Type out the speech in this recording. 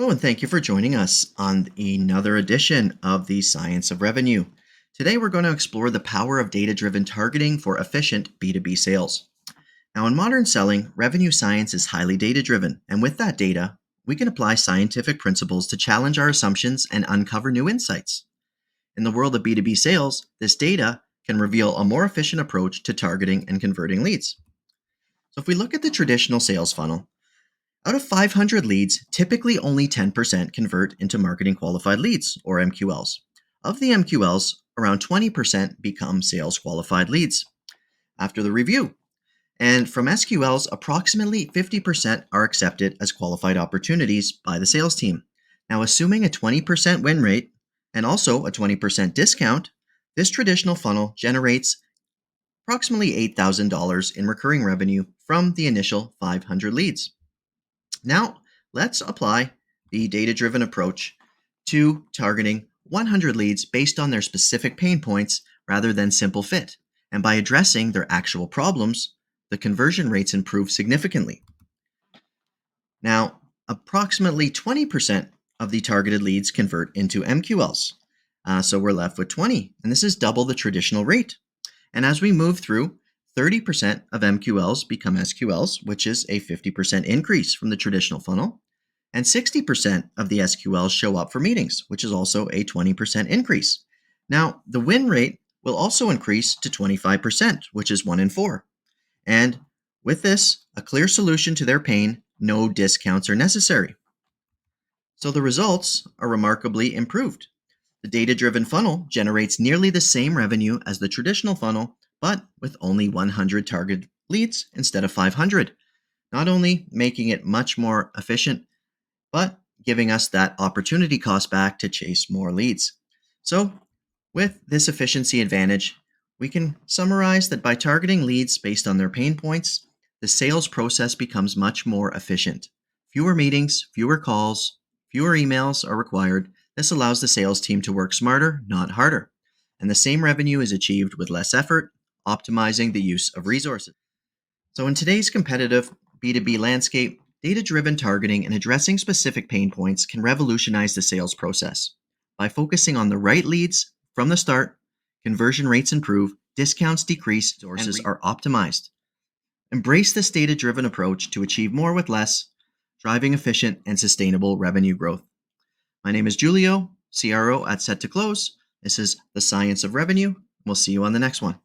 Hello, and thank you for joining us on another edition of the Science of Revenue. Today, we're going to explore the power of data driven targeting for efficient B2B sales. Now, in modern selling, revenue science is highly data driven, and with that data, we can apply scientific principles to challenge our assumptions and uncover new insights. In the world of B2B sales, this data can reveal a more efficient approach to targeting and converting leads. So, if we look at the traditional sales funnel, out of 500 leads, typically only 10% convert into marketing qualified leads, or MQLs. Of the MQLs, around 20% become sales qualified leads after the review. And from SQLs, approximately 50% are accepted as qualified opportunities by the sales team. Now, assuming a 20% win rate and also a 20% discount, this traditional funnel generates approximately $8,000 in recurring revenue from the initial 500 leads. Now, let's apply the data-driven approach to targeting 100 leads based on their specific pain points rather than simple fit. And by addressing their actual problems, the conversion rates improve significantly. Now, approximately 20% of the targeted leads convert into MQLs. So we're left with 20, and this is double the traditional rate. And as we move through, 30% of MQLs become SQLs, which is a 50% increase from the traditional funnel. And 60% of the SQLs show up for meetings, which is also a 20% increase. Now, the win rate will also increase to 25%, which is 1 in 4. And with this, a clear solution to their pain, no discounts are necessary. So the results are remarkably improved. The data-driven funnel generates nearly the same revenue as the traditional funnel, but with only 100 target leads instead of 500, not only making it much more efficient, but giving us that opportunity cost back to chase more leads. So with this efficiency advantage, we can summarize that by targeting leads based on their pain points, the sales process becomes much more efficient. Fewer meetings, fewer calls, fewer emails are required. This allows the sales team to work smarter, not harder. And the same revenue is achieved with less effort, optimizing the use of resources. So in today's competitive B2B landscape, data-driven targeting and addressing specific pain points can revolutionize the sales process. By focusing on the right leads from the start, conversion rates improve, discounts decrease, resources are optimized. Embrace this data-driven approach to achieve more with less, driving efficient and sustainable revenue growth. My name is Julio, CRO at Set to Close. This is the Science of Revenue. We'll see you on the next one.